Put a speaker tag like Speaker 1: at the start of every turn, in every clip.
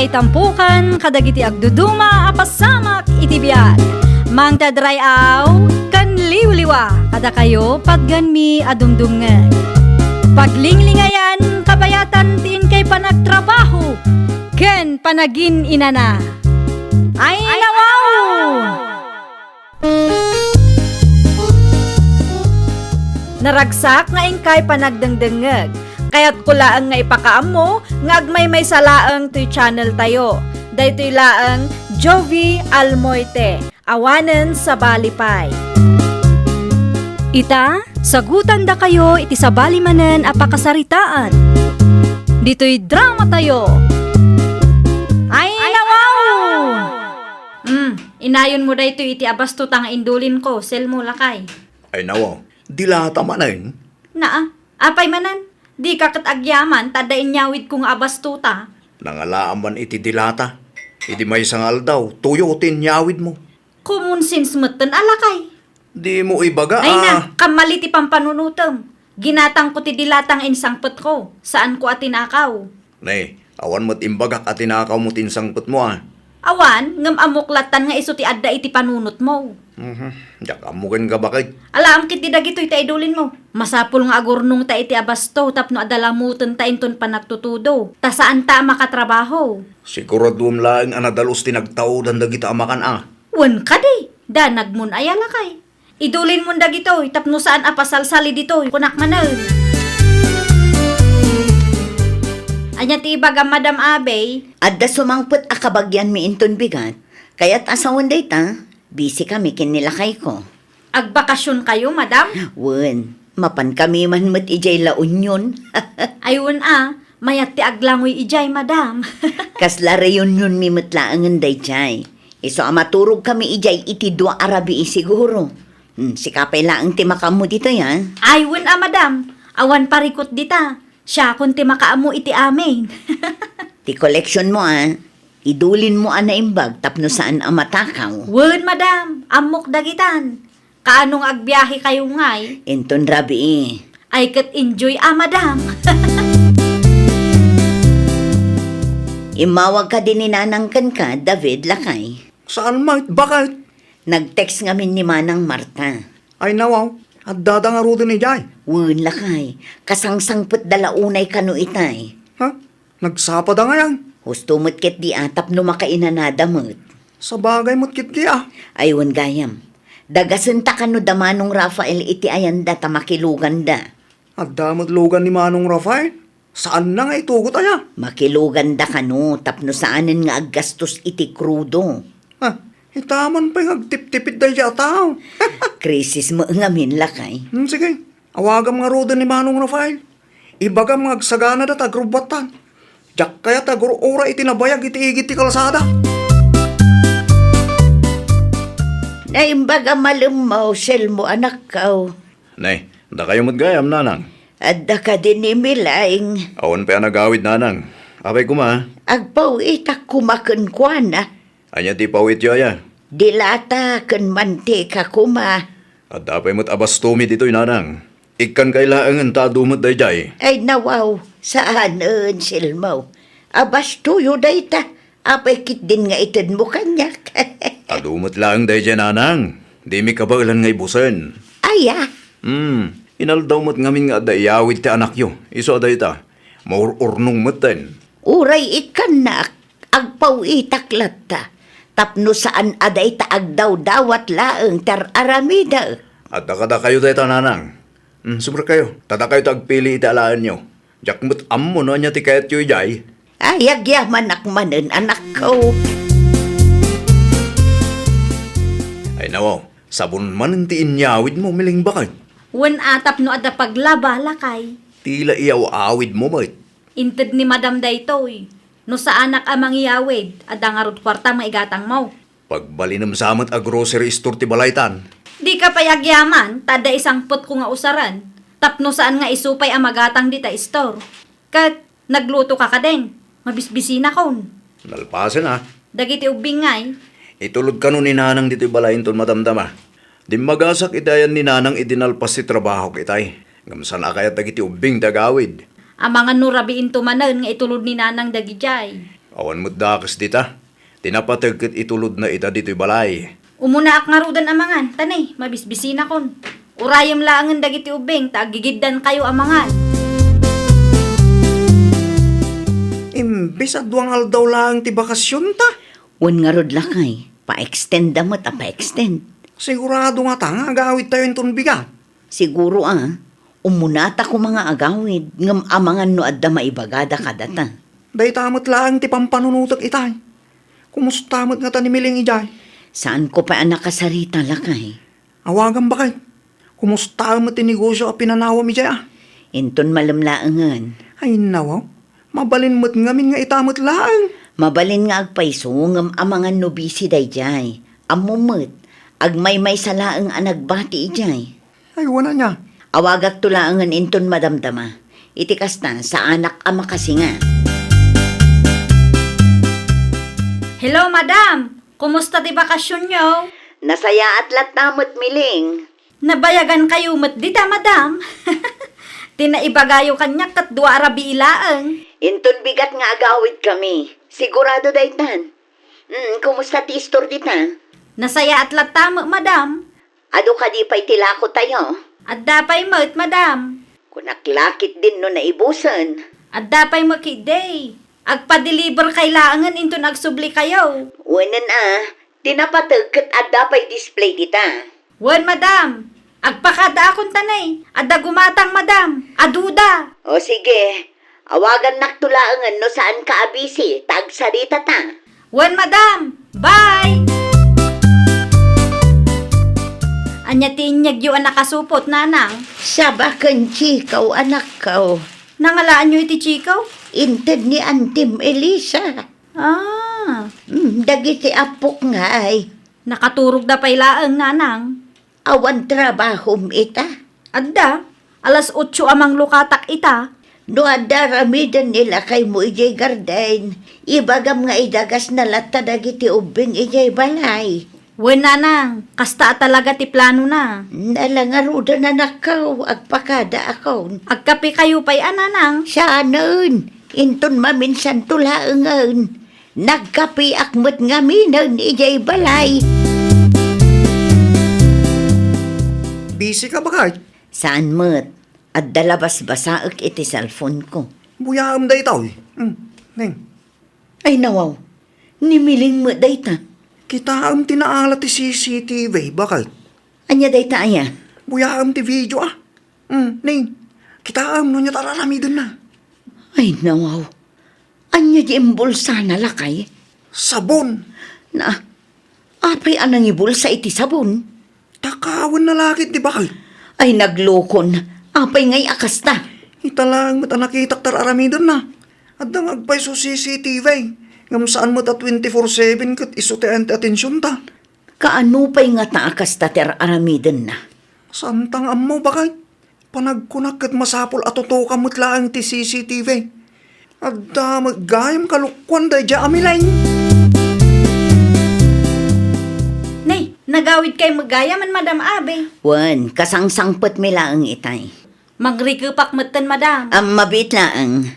Speaker 1: ngay tampukan kadagiti agduduma apasamak iti biag. Mang tadrayaw kan liwliwa kada kayo pagganmi adumdumngeg. Paglinglingayan kabayatan tiin kay panagtrabaho ken panagin inana. Ay nawaw! Naragsak nga ingkay panagdengdengeg. Kaya't kulaang nga ipakaam mo, nga agmay salaang to'y channel tayo. Daytoy laang Jovi Almoite, awanen sa balipay. Ita, sagutan da kayo iti sa balimanen apakasaritaan. Dito'y drama tayo. Ay nawaw! Inayon mo da ito iti abasto tang indulin ko, sel mo lakay.
Speaker 2: Ay nawaw, dilata manin.
Speaker 1: Naa, apay manan. Di ka katagyaman, tadain nyawid kong abastuta.
Speaker 2: Nangalaaman iti dilata. Iti may sangal daw, tuyutin nyawid mo.
Speaker 1: Common sense moten alakay.
Speaker 2: Di mo ibaga
Speaker 1: Ay na, kamali ti pampanunutom. Ginatang ko ti dilatang insangpet ko. Saan ko atinakaw?
Speaker 2: Nay, awan mo't imbagak at tinakaw mo tinsangpot mo
Speaker 1: Awan, ngam amuklatan nga iso ti adda iti panunot mo.
Speaker 2: Diyak amukin ka bakit?
Speaker 1: Alam kiti dagito iti idulin mo. Masapul nga agurnong ta iti abasto tapno adalamutan ta inton panagtutudo. Ta saan ta makatrabaho?
Speaker 2: Siguradum lang anadalos tinagtao dan dagita amakan
Speaker 1: Wan ka di. Danag mun ayala kay. Idulin mo dagito tapno saan apasalsali dito kunak manal. Anya ti ibaga Madam Abey.
Speaker 3: Adda sumangput akabagyan mi inton bigat. Kaya't asawan dayta, busy kami kinilakay ko.
Speaker 1: Agbakasyon kayo, Madam?
Speaker 3: Wen, mapan kami man met ijay la union.
Speaker 1: Ayun mayat ti aglangoy ijay, Madam.
Speaker 3: Kasla reunion mi metlaangan dayjay. Iso amaturog kami ijay iti dua arabi siguro. Sikapay laang ti makamu dito yan.
Speaker 1: Ayun Madam. Awan parikot dita. Siya kun ti makaamu iti amin.
Speaker 3: Ti collection mo idulin mo na imbag tapno saan ang matakaw.
Speaker 1: Wen, Madam. Amok dagitan. Kaanong agbiyahe kayo ngay?
Speaker 3: Inton rabi
Speaker 1: Ay kat enjoy Madam.
Speaker 3: Imawag ka din ni nanangkan ka, David Lakay.
Speaker 2: Saan mait bakit?
Speaker 3: Nag-text ngamin ni Manang Marta.
Speaker 2: Ay nawaw, at dadangaro din ni Jay.
Speaker 3: Wen Lakay, kasangsangput dalaunay kanu itay.
Speaker 2: Ha? Nagsapa da nga yan.
Speaker 3: Husto mo't ket di atap no makainanada mo't.
Speaker 2: Sa bagay mo't kit
Speaker 3: Aywan gayam. Dagasunta ka no damanong Rafael iti ayanda tamakilugan da.
Speaker 2: At damot lugan ni Manong Rafael. Saan na nga itugot aya?
Speaker 3: Makilugan da ka no tapno saanin nga aggastos iti krudo.
Speaker 2: Ha? Itaman pa yung agtip-tipid dahil siya tao.
Speaker 3: Krisis mo ngamin Lakay.
Speaker 2: Sige, awagam nga roda ni Manong Rafael. Ibagam nga agsagana da tagrubatan. Diyak kaya taguro-ora itinabayag iti-igit ti kalsada.
Speaker 3: Naimbaga malumaw, sel mo anak ka.
Speaker 2: Nay, da kayo magayam, nanang.
Speaker 3: Adda ka din ni Milaing.
Speaker 2: Awan pa yan nagawid, nanang. Apay kuma.
Speaker 3: Agpaw itak kumakan kwa na.
Speaker 2: Anya ti pawit yoya.
Speaker 3: Dilata kan mantika kuma.
Speaker 2: At apay mo't abastumi dito'y nanang. Ikan kailangan tadumot day jay.
Speaker 3: Ay nawaw, saan silmaw? Abas tuyo dayta. Apay kit din nga itad mo kanyak.
Speaker 2: Tadumot lang day jay, nanang. Di mi kabailan ngay busen.
Speaker 3: Aya.
Speaker 2: Inaldaw mo't ngamin nga dayawid ti anak yo. Iso day ta. Maururnong moten.
Speaker 3: Uray ikan na agpaw itaklat ta. Tapno saan aday ta agdaw dawat laeng tar aramida.
Speaker 2: At nakada kayo day ta, nanang. Sumra kayo. Tada kayo tagpili italaan nyo. Diyak mo't ammo no niya ti kayat yoy jay.
Speaker 3: Ayag yaman akmanen anak ko.
Speaker 2: Ay nawaw, sabon man ti inyawid mo miling bakit.
Speaker 1: Wen atap no adda paglaba lakay.
Speaker 2: Tila iyaw awid mo mait.
Speaker 1: Inted ni Madam daytoy. No sa anak amang iyawid, adda nga rod kwarta maigatang mo.
Speaker 2: Pagbalinam samat a grocery store ti balaytan.
Speaker 1: Di ka payagyaman, tada isang put ko nga usaran. Tapno saan nga isupay ang magatang dita store. Kat nagluto ka kadeng, mabisbisina kon.
Speaker 2: Nalpasan
Speaker 1: Dagiti ubing ngay.
Speaker 2: Itulog ka nun ni nanang dito'y balayin ton madamdama. Di magasak itayan ni nanang idinalpas si trabaho kitay. Ngamsan na kaya dagiti ubing dagawid.
Speaker 1: Ang mga nurabiin tumanan nga itulod ni nanang dagijay.
Speaker 2: Awan mo't dakas dita. Tinapatag ket itulod na ita dito'y balay.
Speaker 1: Umuna ak nga rudan amangan, tanay, mabisbisina kon. Urayam laangan dagiti ubeng, tagigiddan kayo amangan.
Speaker 2: Imbis at duwang aldaw lang ti bakasyon ta.
Speaker 3: Wan nga rod lakay, pa-extend damot pa-extend.
Speaker 2: Sigurado nga ta nga agawid tayo yung bigat.
Speaker 3: Siguro umunata ko mga agawid, ngam amangan no adda maibagada kadata.
Speaker 2: Day tamot lang ti pampanunutak itay. Kumusta mo't nga ta ni Miling ijay?
Speaker 3: Saan ko pa anak kasarita lakay?
Speaker 2: Awagan ba kay? Kumusta mo't ti negosyo a pinanawa mi jay
Speaker 3: Inton malamlaangan.
Speaker 2: Ay nawaw, mabalin mo't ngamin nga itamot lang.
Speaker 3: Mabalin nga agpaiso ngam amangan no busy day jay. Amumot, agmay-may salaang anagbati ijay.
Speaker 2: Ay wala niya.
Speaker 3: Awagak tulaangan inton madamdama. Itikas na sa anak ama kasi nga.
Speaker 1: Hello, madam! Kumusta ti bakasyon nyo?
Speaker 3: Nasaya at latamot miling.
Speaker 1: Nabayagan kayo mat dita, madam. Tinaibagayo kanya kat dua arabi ilaang.
Speaker 3: Inton bigat nga agawid kami. Sigurado daytan. Kumusta ti istor dita?
Speaker 1: Nasaya at latama, madam.
Speaker 3: Ado ka di pa'y tilako tayo.
Speaker 1: At dapay mo't, madam.
Speaker 3: Kunaklakit din no naibusan.
Speaker 1: At dapay mo kiday. Agpa-deliver kailangan into nagsubli kayo.
Speaker 3: Unan tinapatag kat adda pa'y display dita.
Speaker 1: Wan, madam. Agpakada akong tanay. Adda gumatang, madam. Aduda.
Speaker 3: O sige, awagan naktulaangan no saan ka abisi, tagsarita ta.
Speaker 1: Wan, madam. Bye! Anya tinyag yu anak kasupot, nanang.
Speaker 3: Sabakan chikaw anak ko.
Speaker 1: Nangalaan nyo iti chikaw?
Speaker 3: Inted ni Antim Elisa.
Speaker 1: Ah,
Speaker 3: Dagiti apok nga ay.
Speaker 1: nakaturog da pailaang, nanang.
Speaker 3: Awan trabahom ita.
Speaker 1: Adda, alas 8 amang lukatak ita.
Speaker 3: No adaramidan nila kay mo ijay garden. Ibagam nga idagas na lata dagiti ubing ijay balay.
Speaker 1: Wen, nanang, kasta talaga ti plano na.
Speaker 3: Nalangaruda na nakaw, agpakada ako.
Speaker 1: Agkapi kayo pa'y nanang.
Speaker 3: Siya noon, inton maminsan tulaangan. Nagkapi akmat nga minan ijay balay.
Speaker 2: Busy ka ba kay?
Speaker 3: Saan mo't? At dalabas basaak iti cellphone ko.
Speaker 2: Buyaam day tao Neng,
Speaker 3: Ay nawaw, nimiling mo dayta.
Speaker 2: kita tinaala ti CCTV, bakit?
Speaker 3: Anya dayta aya?
Speaker 2: Buyaam ti video Neng, kita no niya tararamidin na.
Speaker 3: Ay nawaw, anya di imbulsa na lakay?
Speaker 2: Sabon.
Speaker 3: Na, apay anang ibulsa iti sabon?
Speaker 2: Takawan na lakit, di bakit?
Speaker 3: Ay naglokon, apay ngay akasta.
Speaker 2: Italang mata nakitak tararamidin na. At ang agpay so CCTV. Ngam saan mo ta 24/7 kat isote ante atensyon ta.
Speaker 3: Kaano pa'y nga taakasta ter aramiden na?
Speaker 2: Santang ammo bakit? Panagkunak kat masapol at tutuka mutlaang ti CCTV. At maggayam kalukwan day dya amilay.
Speaker 1: Nay, nagawid kay magayaman, madam abe.
Speaker 3: Wan, kasangsangpot mila ang itay.
Speaker 1: Magrikupak matan, madam.
Speaker 3: Mabit laang.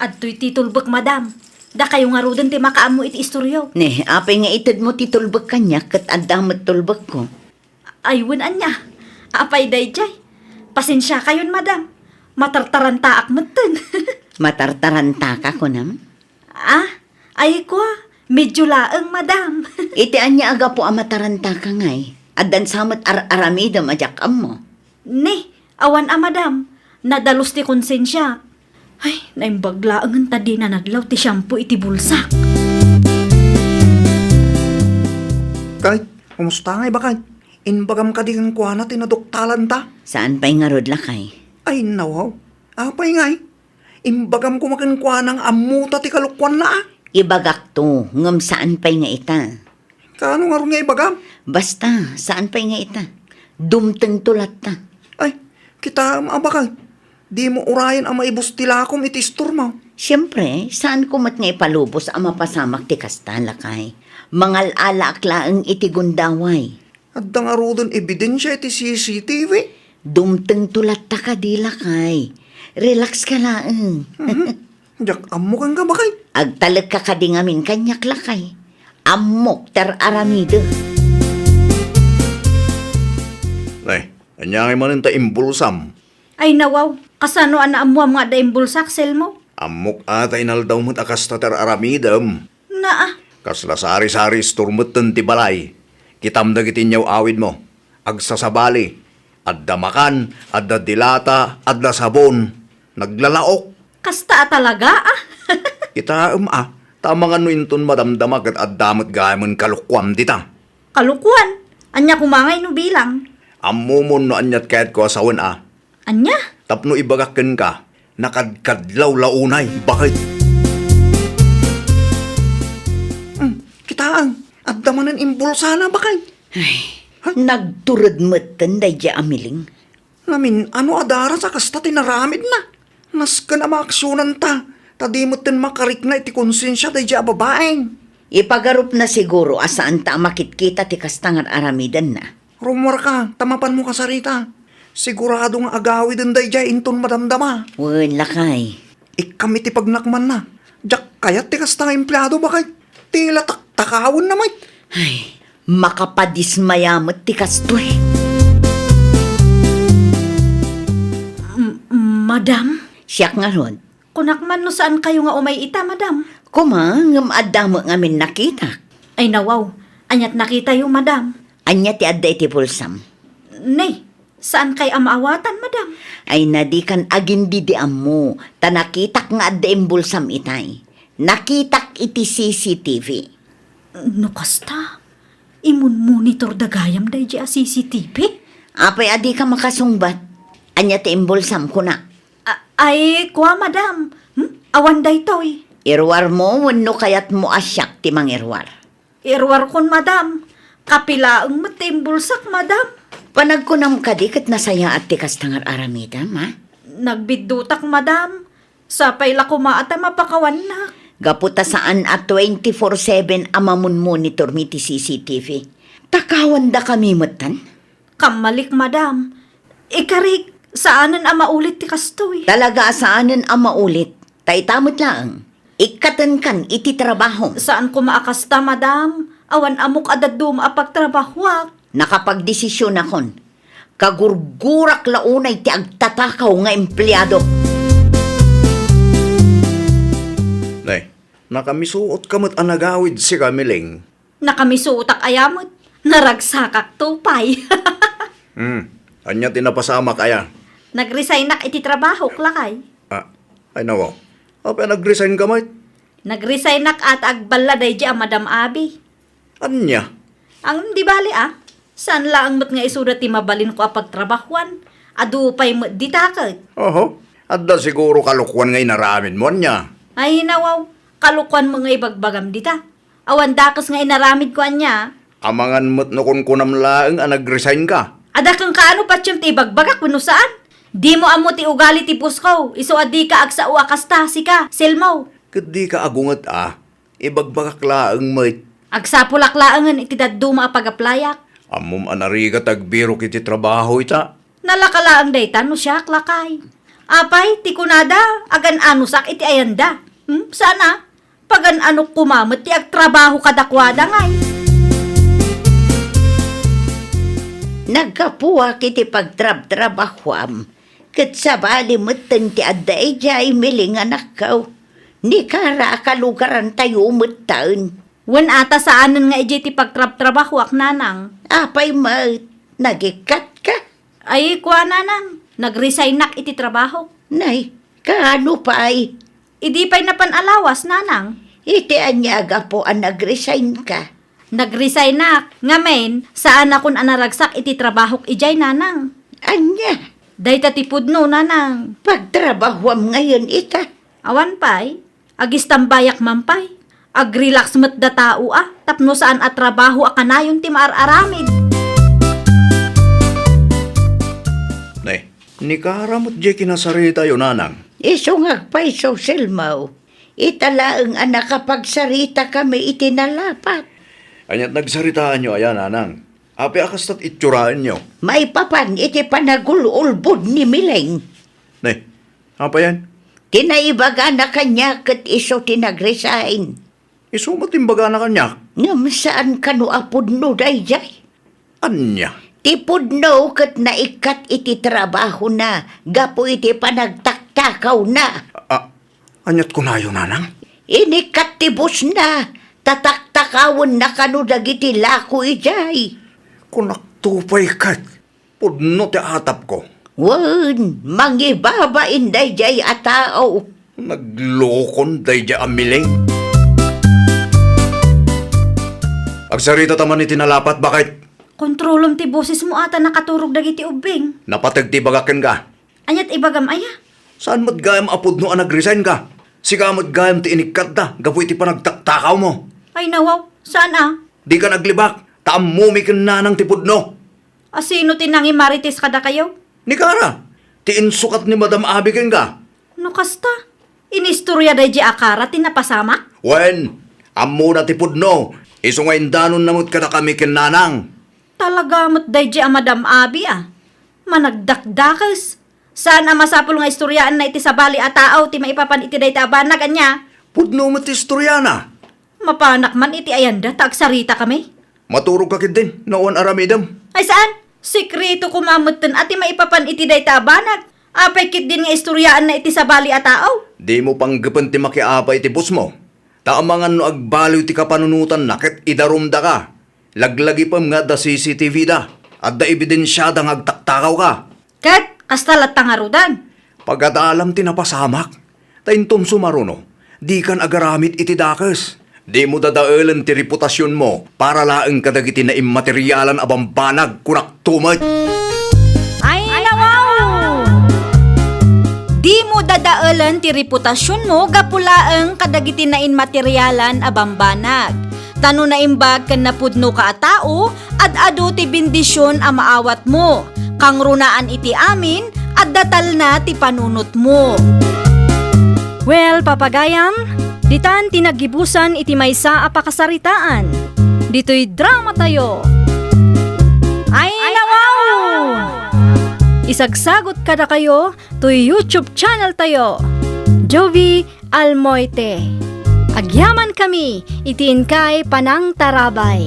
Speaker 1: At to'y titulbak, madam. Da kayo nga rudan ti makaamo iti istoryo.
Speaker 3: Ne, apay nga itad mo titulbag kanya kat adamot tulbag ko.
Speaker 1: Aywan anya. Apay dayjay. Pasensya kayon, madam. Matartaranta akmatan.
Speaker 3: Matartaranta ka ko naman.
Speaker 1: Ay ko, medyo laang, madam.
Speaker 3: Iti anya aga po amataranta ka ngay. Adan samot aramida majakam mo.
Speaker 1: Ne, awan madam. Nadalos ti konsensya. Ay, naimbaglaangan tadi na naglaw ti shampoo iti bulsak.
Speaker 2: Kahit, kumusta ngay bakit? Inbagam ka di kang kuha na tinadoktalan ta.
Speaker 3: Saan pa'y nga rod lakay?
Speaker 2: Ay nawaw. Apay ngay. Imbagam kumakin kuha ng amuta ti kalukwan na
Speaker 3: Ibagak to, ngam saan pa'y nga ita?
Speaker 2: Kaano nga rin nga ibagam?
Speaker 3: Basta, saan pa'y nga ita? Dumteng tulat ta.
Speaker 2: Ay, kita bakit? Di mo urayan ang maibus tilakom iti store mo.
Speaker 3: Siyempre, saan kumat nga ipalubos ang mapasamak ti kasta lakay? Mangal ala aklaang iti gundaway.
Speaker 2: At nga rodon ebidensya iti CCTV.
Speaker 3: Dumteng tulat ta ka di lakay. Relax ka lang.
Speaker 2: Jak amo kang ka bakit?
Speaker 3: Agtalag ka kadi ngamin kanyak lakay. Amok ter aramido.
Speaker 2: Nay, anyangay man ta imbulsam.
Speaker 1: Ay nawaw, kasano ana amuam nga da imbulsak sel mo?
Speaker 2: Amok ata inaldaw mo't akas tatar aramidam.
Speaker 1: Naa,
Speaker 2: Kasla sari-sari sturmutan ti balay. Kitam da gitinyaw awid mo. Agsasabali. Adda makan, adda dilata, adda sabon. Naglalaok.
Speaker 1: kasta talaga ah.
Speaker 2: Kita tamang ano inton madamdamag at addamot gayamon kalukwam dita.
Speaker 1: Kalukuan, anya kumangay no bilang.
Speaker 2: Amumon no anyat kahit ko asawan
Speaker 1: Anya?
Speaker 2: Tapno ibagakken ka, nakadkadlaw launay. Bakit? Kitaang, adda manan imbulsa na bakay.
Speaker 3: Nagturod mo't day ja amiling.
Speaker 2: Namin, ano adara sa kasta tinaramid na. Nas ka na maaksyonan ta. Tadimot din makarik na iti konsensya day ja babaeng.
Speaker 3: Ipagarup na siguro asaan ta makitkita ti kastangan aramidan na.
Speaker 2: Rumor ka, tamapan mo ka sarita. Sigurado nga agawi din day ja inton madamdama.
Speaker 3: Wen lakay.
Speaker 2: Ikami ti pagnakman na. Diyak kayat ti kasta nga empleyado bakay. Tila takawon na may.
Speaker 3: Ay, makapadismayamot ti kastoy.
Speaker 1: Madam,
Speaker 3: Siyak nga ron.
Speaker 1: kunakman no saan kayo nga umay ita, madam?
Speaker 3: Kumang adamo ngamin nakita.
Speaker 1: Ay nawaw, anyat nakita yung madam.
Speaker 3: Anya ti adda iti pulsam.
Speaker 1: Nay, saan kay amaawatan, madam?
Speaker 3: Ay nadikan agindi di amo. Tanakitak nga adda imbulsam itay. Nakitak iti CCTV.
Speaker 1: No kasta, imun monitor dagayam day di a CCTV?
Speaker 3: Apay adi ka makasungbat. Anya ti imbulsam ko na.
Speaker 1: Ay, kuha, madam. Awan day toy.
Speaker 3: Irwar mo, wano kayat mo asyak ti mangirwar.
Speaker 1: Irwar kon, madam. Kapilaang matimbulsak, madam.
Speaker 3: Panagkunam ka di kat nasaya at ti kastangar aramidam, ha?
Speaker 1: Nagbidutak, madam. Sapay la kumaata mapakawan na.
Speaker 3: Gaputa saan at 24/7 amamun monitor mi ti CCTV. Takawan da kami matan.
Speaker 1: Kamalik, madam. Ikarik, saanan ang maulit ti kastoy?
Speaker 3: Talaga saanan ang maulit. Taitamot lang. Ikatan kan iti trabaho.
Speaker 1: Saan ko maakasta, madam? Awan amok adadum apagtrabahwak.
Speaker 3: Nakapagdesisyon akon. Kagurgurak launay ti agtatakaw nga empleyado.
Speaker 2: Nay, nakamisuot kamot anagawid si Kamiling.
Speaker 1: Nakamisuutak ayamot. Naragsakak tupay.
Speaker 2: Anya tinapasama kaya.
Speaker 1: Nagresign nak iti trabaho, klakay.
Speaker 2: Ay nawa. Apa nag-resign ka may?
Speaker 1: Nagresign nak at agbaladay di ang Madam Abi.
Speaker 2: Anya?
Speaker 1: Ang di bali saan lang mo't nga isuda ti mabalin ko apag trabahuan. Adu pa'y mo di takot.
Speaker 2: Oho. Adda siguro kalukwan ngay naramin mo anya.
Speaker 1: Ay nawaw, kalukuan mo nga ibagbagam dita. Awan dakas nga inaramid ko anya.
Speaker 2: Amangan mo't nukun kunam laeng nag-resign ka.
Speaker 1: Ada kang kaano pa tiyong ti ibagbagak kuno saan? Di mo amo ti ugali ti puskaw. Iso adi ka agsa uakasta si ka, silmaw.
Speaker 2: Kadi ka agungat Ibagbagak laeng may.
Speaker 1: Agsa pulaklaangan iti daduma apag-aplayak.
Speaker 2: Amom anariga tagbiro kiti trabaho ita.
Speaker 1: Nalakalaang dayta no siya klakay. Apay, ti kunada, agan anusak iti ayanda. Sana, pagan anok kumamot ti agtrabaho kadakwada ngay.
Speaker 3: Nagkapuwa kiti pagtrab-trabahwam. Kat sabali mutan ti adda ejay miling anak kaw. Ni kara kalugaran tayo mutan.
Speaker 1: Wan ata saanan nga iti ti pagtrab-trabaho ak nanang.
Speaker 3: Apay mat, nagikat ka.
Speaker 1: Ay, kuha nanang, nag-resign nak iti trabaho.
Speaker 3: Nay, kaano pa ay?
Speaker 1: Idi pa'y napanalawas nanang.
Speaker 3: Iti anyaga po ang nag-resign ka.
Speaker 1: Nag-resign nak, ngamen, saan akon anaragsak iti trabahok ijay nanang.
Speaker 3: Anya,
Speaker 1: Dayta ti pudno nanang.
Speaker 3: pagtrabahwam ngayon ita.
Speaker 1: Awan pa'y, agis tambayak mampay. Ag-relax met da tao tapno saan at trabaho akanayon ti maararamid.
Speaker 2: Nay, ni karamot di kinasarita yun nanang.
Speaker 3: Isungag pa iso silmaw. Italaang anak kapag sarita kami itinalapat.
Speaker 2: Anyat nagsaritaan nyo ayan nanang. Api akastat itsuraan nyo.
Speaker 3: May papan iti panagululbod ni Mileng.
Speaker 2: Nay, apa yan?
Speaker 3: Tinaibaga na kanya kat iso tinagresign.
Speaker 2: Isumatimbaga na kanya.
Speaker 3: Ngam saan ka no apod no dayjay?
Speaker 2: Anya?
Speaker 3: Tipod no kat naikat iti trabaho na, gapo iti panagtaktakaw na.
Speaker 2: Anyat ko na yun, nanang?
Speaker 3: Inikat tibos na, tataktakawon na kano dagiti lako ijay.
Speaker 2: Kunaktupay kat. Pudno ti atap ko.
Speaker 3: Wan, mangibaba inday jay a tao.
Speaker 2: Naglokon day di amiling. Agsarita taman iti nalapat, bakit?
Speaker 1: Kontrolom ti boses mo ata nakaturog dagiti ubing.
Speaker 2: Napatag ti bagakin ka.
Speaker 1: Anyat ibagam aya.
Speaker 2: Saan mo't gayam apod no nag-resign ka? Sika mo't gayam ti inikat da, gapoy ti panagtaktakaw mo.
Speaker 1: Ay nawaw, saan ah?
Speaker 2: Di ka naglibak, taamumikin na ng tipudno.
Speaker 1: Asino tinangi marites kada kayo?
Speaker 2: Ni Kara, ti insukat ni Madam Abikin ka.
Speaker 1: No kasta? Inistorya day di akara tinapasamak?
Speaker 2: Wen, amo na tipudno, isungayin danon namot ka na kami kinanang.
Speaker 1: Talaga mo't day di Madam Abi ah. Managdakdakas. Saan ang masapul nga istoryaan na iti sabali at tao ti maipapan iti day tabanag anya?
Speaker 2: Pudno mo ti istoryana.
Speaker 1: Mapanak man iti ayanda tagsarita kami.
Speaker 2: Maturog ka kit din, noon aramidam.
Speaker 1: Ay saan? Sikreto kumamutan at ti maipapan iti day tabanag. Apay kit din nga istoryaan na iti sabali at tao.
Speaker 2: Di mo panggapan ti makiapa iti bus mo. Taamangan no agbaliw ti kapanunutan nakit idarumda ka. Laglagi pa nga da CCTV da. At da ebidensya da ngagtaktakaw ka.
Speaker 1: Kat, kastalat tangarudan.
Speaker 2: Pagkataalam ti napasamak. Taintom sumaruno. Di kan agaramit iti dakas. Di mo dadaalan ti reputasyon mo para laeng kadagiti na immateryalan abambanag kunak tumay.
Speaker 1: Ay, nawaw! Di mo dadaalan ti reputasyon mo gapulaeng kadagiti na inmateryalan a bambanag. Tano na imbag ken napudno ka a tao at adu ti bendisyon a maawat mo. Kang runaan iti amin at datal na ti panunot mo. Well, papagayam, ditan tinagibusan iti maysa a pakasaritaan. Dito'y drama tayo. Ay, nawaw! Isagsagot kada kayo to YouTube channel tayo. Jovi Almoite. Agyaman kami, itiin kay Panang Tarabay.